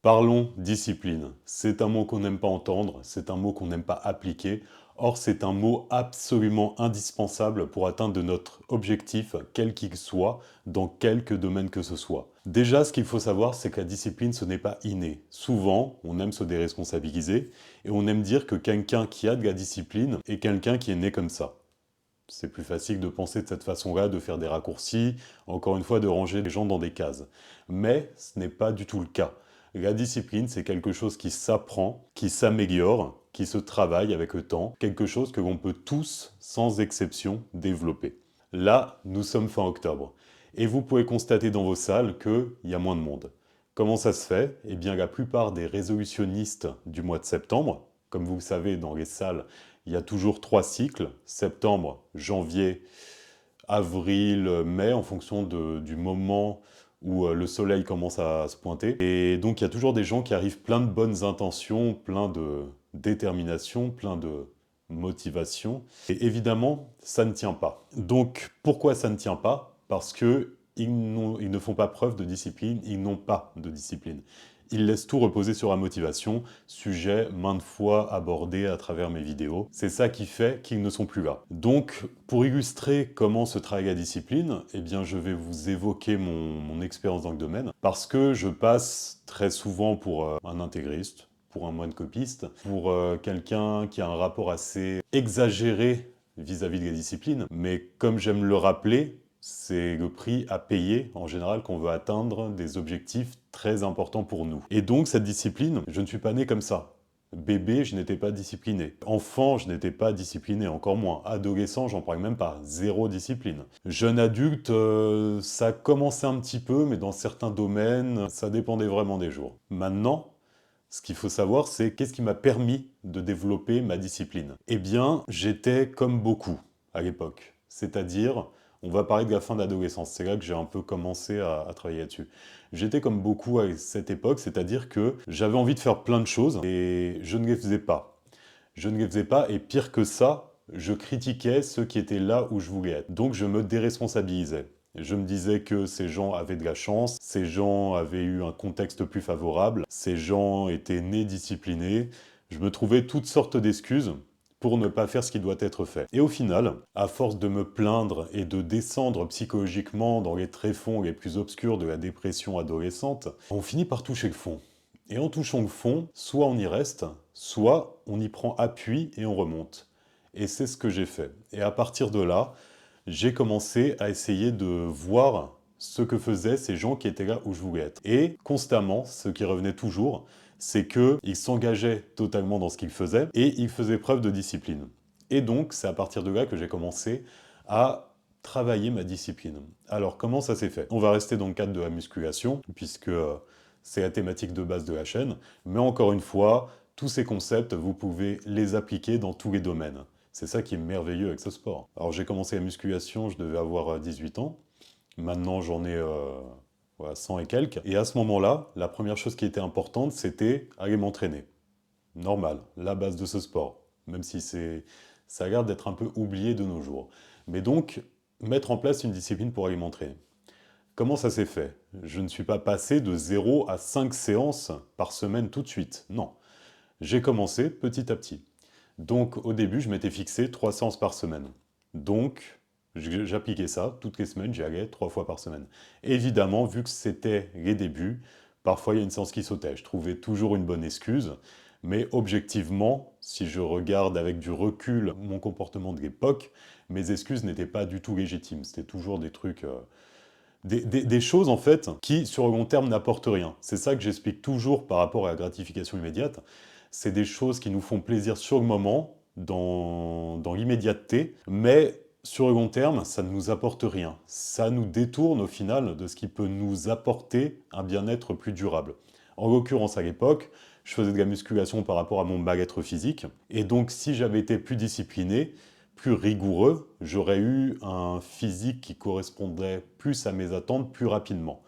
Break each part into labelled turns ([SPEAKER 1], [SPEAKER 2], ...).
[SPEAKER 1] Parlons discipline. C'est un mot qu'on n'aime pas entendre, c'est un mot qu'on n'aime pas appliquer. Or, c'est un mot absolument indispensable pour atteindre notre objectif, quel qu'il soit, dans quelque domaine que ce soit. Déjà, ce qu'il faut savoir, c'est que la discipline, ce n'est pas inné. Souvent, on aime se déresponsabiliser et on aime dire que quelqu'un qui a de la discipline est quelqu'un qui est né comme ça. C'est plus facile de penser de cette façon-là, de faire des raccourcis, encore une fois, de ranger les gens dans des cases. Mais ce n'est pas du tout le cas. La discipline, c'est quelque chose qui s'apprend, qui s'améliore, qui se travaille avec le temps, quelque chose que l'on peut tous, sans exception, développer. Là, nous sommes fin octobre, et vous pouvez constater dans vos salles qu'il y a moins de monde. Comment ça se fait? Eh bien, la plupart des résolutionnistes du mois de septembre, comme vous le savez, dans les salles, il y a toujours 3 cycles, septembre, janvier, avril, mai, en fonction du moment où le soleil commence à se pointer. Et donc il y a toujours des gens qui arrivent plein de bonnes intentions, plein de détermination, plein de motivation. Et évidemment, ça ne tient pas. Donc pourquoi ça ne tient pas? Parce que ils ne font pas preuve de discipline, ils n'ont pas de discipline. Ils laissent tout reposer sur la motivation, sujet maintes fois abordé à travers mes vidéos. C'est ça qui fait qu'ils ne sont plus là. Donc, pour illustrer comment se travaille la discipline, eh bien, je vais vous évoquer mon expérience dans le domaine, parce que je passe très souvent pour un intégriste, pour un moine copiste, pour quelqu'un qui a un rapport assez exagéré vis-à-vis de la discipline. Mais comme j'aime le rappeler, c'est le prix à payer, en général, qu'on veut atteindre des objectifs très importants pour nous. Et donc, cette discipline, je ne suis pas né comme ça. Bébé, je n'étais pas discipliné. Enfant, je n'étais pas discipliné, encore moins. Adolescent, j'en parle même pas. Zéro discipline. Jeune adulte, ça commençait un petit peu, mais dans certains domaines, ça dépendait vraiment des jours. Maintenant, ce qu'il faut savoir, c'est qu'est-ce qui m'a permis de développer ma discipline. Eh bien, j'étais comme beaucoup à l'époque. C'est-à-dire, on va parler de la fin d'adolescence, c'est là que j'ai un peu commencé à travailler là-dessus. J'étais comme beaucoup à cette époque, c'est-à-dire que j'avais envie de faire plein de choses et je ne les faisais pas. Je ne les faisais pas et pire que ça, je critiquais ceux qui étaient là où je voulais être. Donc je me déresponsabilisais. Je me disais que ces gens avaient de la chance, ces gens avaient eu un contexte plus favorable, ces gens étaient nés disciplinés. Je me trouvais toutes sortes d'excuses pour ne pas faire ce qui doit être fait. Et au final, à force de me plaindre et de descendre psychologiquement dans les tréfonds les plus obscurs de la dépression adolescente, on finit par toucher le fond. Et en touchant le fond, soit on y reste, soit on y prend appui et on remonte. Et c'est ce que j'ai fait. Et à partir de là, j'ai commencé à essayer de voir ce que faisaient ces gens qui étaient là où je voulais être. Et constamment, ce qui revenait toujours, c'est qu'ils s'engageaient totalement dans ce qu'ils faisaient et ils faisaient preuve de discipline. Et donc, c'est à partir de là que j'ai commencé à travailler ma discipline. Alors, comment ça s'est fait? On va rester dans le cadre de la musculation, puisque c'est la thématique de base de la chaîne, mais encore une fois, tous ces concepts, vous pouvez les appliquer dans tous les domaines. C'est ça qui est merveilleux avec ce sport. Alors j'ai commencé la musculation, je devais avoir 18 ans. Maintenant j'en ai voilà, 100 et quelques. Et à ce moment-là, la première chose qui était importante, c'était aller m'entraîner. Normal, la base de ce sport. Même si ça a l'air d'être un peu oublié de nos jours. Mais donc, mettre en place une discipline pour aller m'entraîner. Comment ça s'est fait? Je ne suis pas passé de 0 à 5 séances par semaine tout de suite. Non. J'ai commencé petit à petit. Donc au début, je m'étais fixé 3 séances par semaine. Donc j'appliquais ça toutes les semaines, j'y allais 3 fois par semaine. Évidemment, vu que c'était les débuts, parfois il y a une séance qui sautait. Je trouvais toujours une bonne excuse, mais objectivement, si je regarde avec du recul mon comportement de l'époque, mes excuses n'étaient pas du tout légitimes. C'était toujours des trucs... des choses en fait qui sur le long terme n'apportent rien. C'est ça que j'explique toujours par rapport à la gratification immédiate. C'est des choses qui nous font plaisir sur le moment, dans l'immédiateté, mais sur le long terme, ça ne nous apporte rien. Ça nous détourne au final de ce qui peut nous apporter un bien-être plus durable. En l'occurrence, à l'époque, je faisais de la musculation par rapport à mon mal-être physique, et donc si j'avais été plus discipliné, plus rigoureux, j'aurais eu un physique qui correspondrait plus à mes attentes plus rapidement.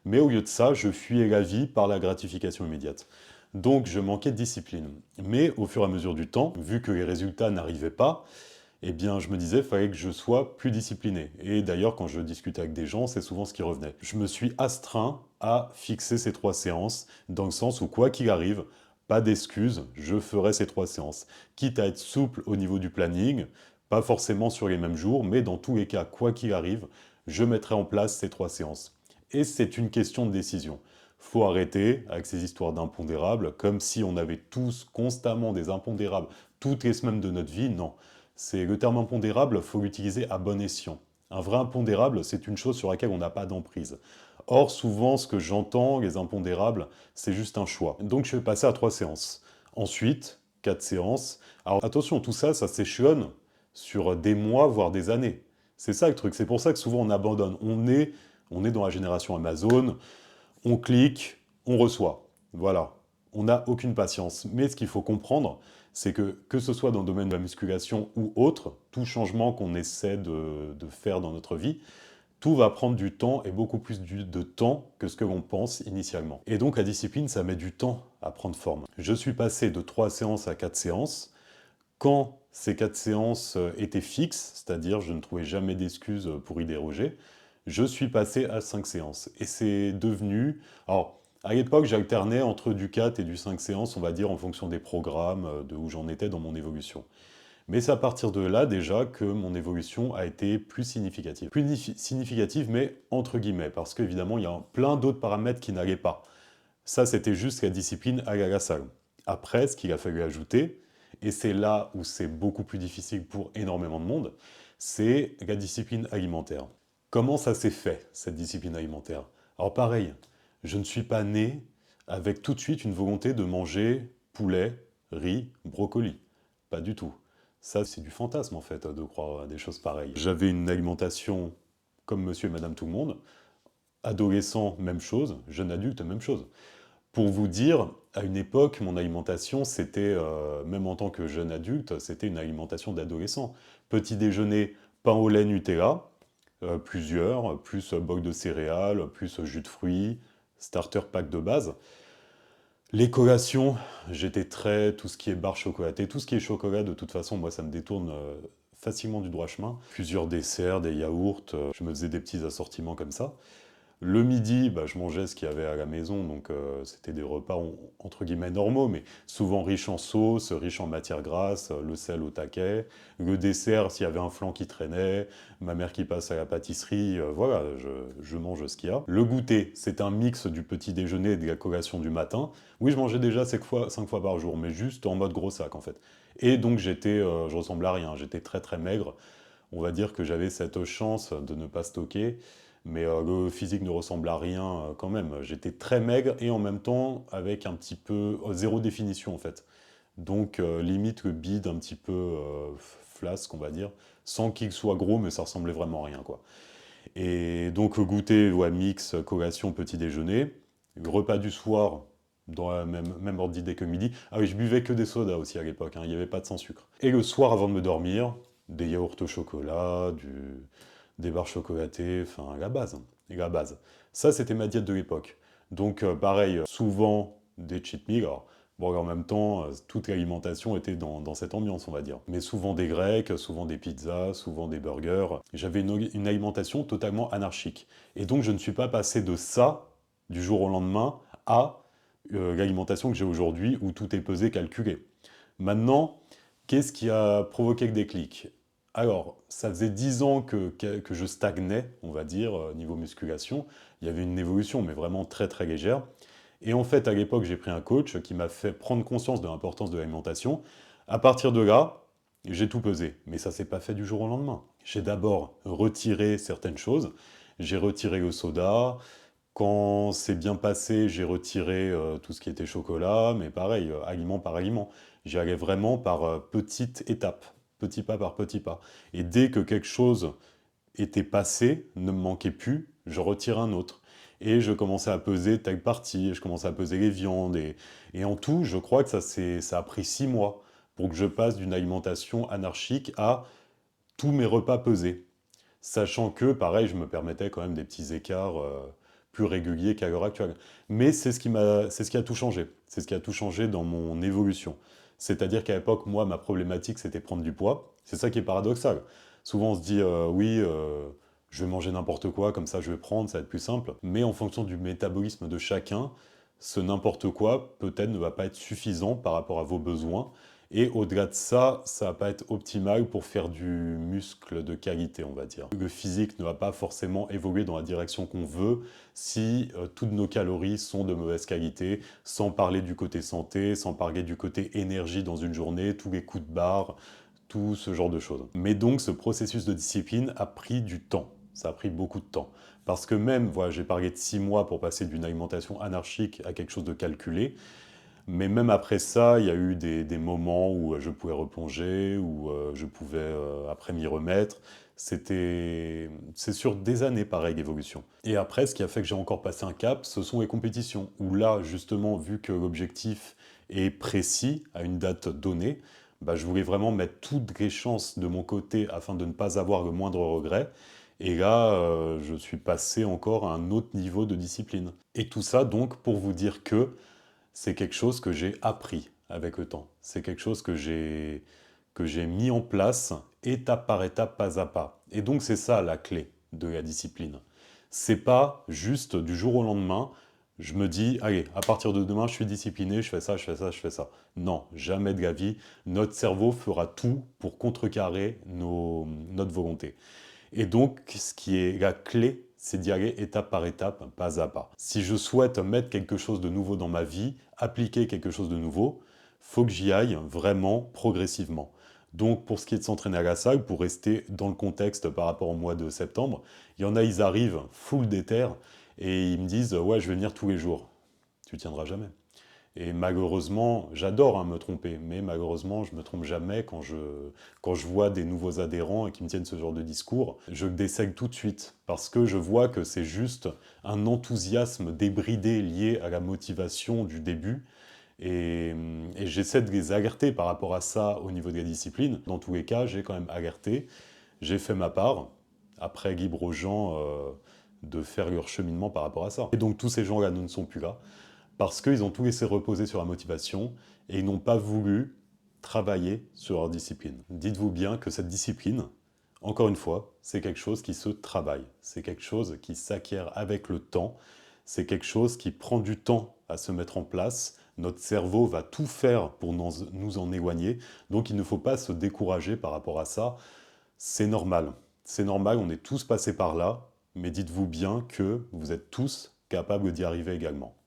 [SPEAKER 1] Mais au lieu de ça, je fuyais la vie par la gratification immédiate. Donc je manquais de discipline. Mais au fur et à mesure du temps, vu que les résultats n'arrivaient pas, eh bien je me disais qu'il fallait que je sois plus discipliné. Et d'ailleurs, quand je discutais avec des gens, c'est souvent ce qui revenait. Je me suis astreint à fixer ces 3 séances, dans le sens où quoi qu'il arrive, pas d'excuses, je ferai ces 3 séances. Quitte à être souple au niveau du planning, pas forcément sur les mêmes jours, mais dans tous les cas, quoi qu'il arrive, je mettrai en place ces 3 séances. Et c'est une question de décision. Faut arrêter avec ces histoires d'impondérables, comme si on avait tous constamment des impondérables toutes les semaines de notre vie. Non, c'est le terme impondérable, faut l'utiliser à bon escient. Un vrai impondérable, c'est une chose sur laquelle on n'a pas d'emprise. Or, souvent, ce que j'entends, les impondérables, c'est juste un choix. Donc, je vais passer à 3 séances. Ensuite, 4 séances. Alors, attention, tout ça, ça s'échelonne sur des mois, voire des années. C'est ça le truc. C'est pour ça que souvent, on abandonne. On est dans la génération Amazon, on clique, on reçoit. Voilà. On n'a aucune patience. Mais ce qu'il faut comprendre, c'est que ce soit dans le domaine de la musculation ou autre, tout changement qu'on essaie de faire dans notre vie, tout va prendre du temps et beaucoup plus de temps que ce que l'on pense initialement. Et donc la discipline, ça met du temps à prendre forme. Je suis passé de 3 séances à 4 séances. Quand ces 4 séances étaient fixes, c'est-à-dire je ne trouvais jamais d'excuses pour y déroger, je suis passé à 5 séances. Et c'est devenu... Alors, à l'époque, j'alternais entre du 4 et du 5 séances, on va dire, en fonction des programmes, de où j'en étais dans mon évolution. Mais c'est à partir de là déjà que mon évolution a été plus significative. Significative, mais entre guillemets, parce qu'évidemment, il y a plein d'autres paramètres qui n'allaient pas. Ça, c'était juste la discipline à la salle. Après, ce qu'il a fallu ajouter, et c'est là où c'est beaucoup plus difficile pour énormément de monde, c'est la discipline alimentaire. Comment ça s'est fait, cette discipline alimentaire? Alors pareil, je ne suis pas né avec tout de suite une volonté de manger poulet, riz, brocoli. Pas du tout. Ça, c'est du fantasme en fait, de croire à des choses pareilles. J'avais une alimentation comme monsieur et madame tout le monde. Adolescent, même chose. Jeune adulte, même chose. Pour vous dire, à une époque, mon alimentation, c'était, même en tant que jeune adulte, c'était une alimentation d'adolescent. Petit déjeuner, pain au lait Nutella, plusieurs, plus bol de céréales, plus jus de fruits, starter pack de base. Les collations, j'étais très... tout ce qui est barre chocolatée, tout ce qui est chocolat, de toute façon, moi, ça me détourne facilement du droit chemin. Plusieurs desserts, des yaourts, je me faisais des petits assortiments comme ça. Le midi, bah, je mangeais ce qu'il y avait à la maison, donc c'était des repas entre guillemets normaux, mais souvent riches en sauce, riches en matières grasses, le sel au taquet. Le dessert, s'il y avait un flan qui traînait, ma mère qui passe à la pâtisserie, voilà, je mange ce qu'il y a. Le goûter, c'est un mix du petit déjeuner et de la collation du matin. Oui, je mangeais déjà 5 fois par jour, mais juste en mode gros sac en fait. Et donc je ressemblais à rien, j'étais très très maigre. On va dire que j'avais cette chance de ne pas stocker. Mais le physique ne ressemble à rien quand même. J'étais très maigre et en même temps avec un petit peu zéro définition en fait. Donc limite le bide un petit peu flasque on va dire, sans qu'il soit gros mais ça ressemblait vraiment à rien quoi. Et donc goûter, ouais, mix, collation, petit déjeuner, repas du soir dans la même ordre d'idée que midi. Ah oui, je buvais que des sodas aussi à l'époque, hein, il n'y avait pas de sans sucre. Et le soir avant de me dormir, des yaourts au chocolat, des barres chocolatées, enfin la base, et la base. Ça, c'était ma diète de l'époque. Donc pareil, souvent des cheat meals. Alors, bon, en même temps, toute l'alimentation était dans cette ambiance, on va dire. Mais souvent des grecs, souvent des pizzas, souvent des burgers. J'avais une alimentation totalement anarchique. Et donc je ne suis pas passé de ça, du jour au lendemain, à l'alimentation que j'ai aujourd'hui, où tout est pesé, calculé. Maintenant, qu'est-ce qui a provoqué le déclic? Alors, ça faisait 10 ans que je stagnais, on va dire, niveau musculation. Il y avait une évolution, mais vraiment très très légère. Et en fait, à l'époque, j'ai pris un coach qui m'a fait prendre conscience de l'importance de l'alimentation. À partir de là, j'ai tout pesé. Mais ça s'est pas fait du jour au lendemain. J'ai d'abord retiré certaines choses. J'ai retiré le soda. Quand c'est bien passé, j'ai retiré tout ce qui était chocolat, mais pareil, aliment par aliment. J'y allais vraiment par petites étapes, petit pas par petit pas. Et dès que quelque chose était passé, ne me manquait plus, je retire un autre. Et je commençais à peser telle partie, je commençais à peser les viandes. Et en tout, je crois que ça a pris 6 mois pour que je passe d'une alimentation anarchique à tous mes repas pesés. Sachant que, pareil, je me permettais quand même des petits écarts plus réguliers qu'à l'heure actuelle. Mais c'est ce qui a tout changé. C'est ce qui a tout changé dans mon évolution. C'est-à-dire qu'à l'époque, moi, ma problématique, c'était prendre du poids. C'est ça qui est paradoxal. Souvent, on se dit, oui, je vais manger n'importe quoi, comme ça je vais prendre, ça va être plus simple. Mais en fonction du métabolisme de chacun, ce n'importe quoi peut-être ne va pas être suffisant par rapport à vos besoins. Et au-delà de ça, ça va pas être optimal pour faire du muscle de qualité, on va dire. Le physique ne va pas forcément évoluer dans la direction qu'on veut si toutes nos calories sont de mauvaise qualité, sans parler du côté santé, sans parler du côté énergie dans une journée, tous les coups de barre, tout ce genre de choses. Mais donc, ce processus de discipline a pris du temps. Ça a pris beaucoup de temps. Parce que même, voilà, j'ai parlé de 6 mois pour passer d'une alimentation anarchique à quelque chose de calculé. Mais même après ça, il y a eu des moments où je pouvais replonger, où je pouvais après m'y remettre. C'est sur des années pareil d'évolution. Et après, ce qui a fait que j'ai encore passé un cap, ce sont les compétitions. Où là, justement, vu que l'objectif est précis, à une date donnée, bah, je voulais vraiment mettre toutes les chances de mon côté afin de ne pas avoir le moindre regret. Et là, je suis passé encore à un autre niveau de discipline. Et tout ça, donc, pour vous dire que c'est quelque chose que j'ai appris avec le temps. C'est quelque chose que j'ai mis en place étape par étape, pas à pas. Et donc c'est ça la clé de la discipline. C'est pas juste du jour au lendemain, je me dis, allez, à partir de demain, je suis discipliné, je fais ça, je fais ça, je fais ça. Non, jamais de la vie. Notre cerveau fera tout pour contrecarrer notre volonté. Et donc, ce qui est la clé, c'est d'y aller étape par étape, pas à pas. Si je souhaite mettre quelque chose de nouveau dans ma vie, appliquer quelque chose de nouveau, faut que j'y aille vraiment progressivement. Donc, pour ce qui est de s'entraîner à la salle, pour rester dans le contexte par rapport au mois de septembre, il y en a, ils arrivent full déter et ils me disent ouais, je vais venir tous les jours. Tu tiendras jamais. Et malheureusement, j'adore me tromper, mais malheureusement, je me trompe jamais quand je vois des nouveaux adhérents et qui me tiennent ce genre de discours. Je le désègue tout de suite, parce que je vois que c'est juste un enthousiasme débridé lié à la motivation du début. Et j'essaie de les alerter par rapport à ça au niveau des disciplines. Dans tous les cas, j'ai quand même alerté, j'ai fait ma part. Après, libre aux gens de faire leur cheminement par rapport à ça. Et donc tous ces gens-là ne sont plus là parce qu'ils ont tout laissé reposer sur la motivation et ils n'ont pas voulu travailler sur leur discipline. Dites-vous bien que cette discipline, encore une fois, c'est quelque chose qui se travaille, c'est quelque chose qui s'acquiert avec le temps, c'est quelque chose qui prend du temps à se mettre en place. Notre cerveau va tout faire pour nous en éloigner, donc il ne faut pas se décourager par rapport à ça. C'est normal, on est tous passés par là, mais dites-vous bien que vous êtes tous capables d'y arriver également.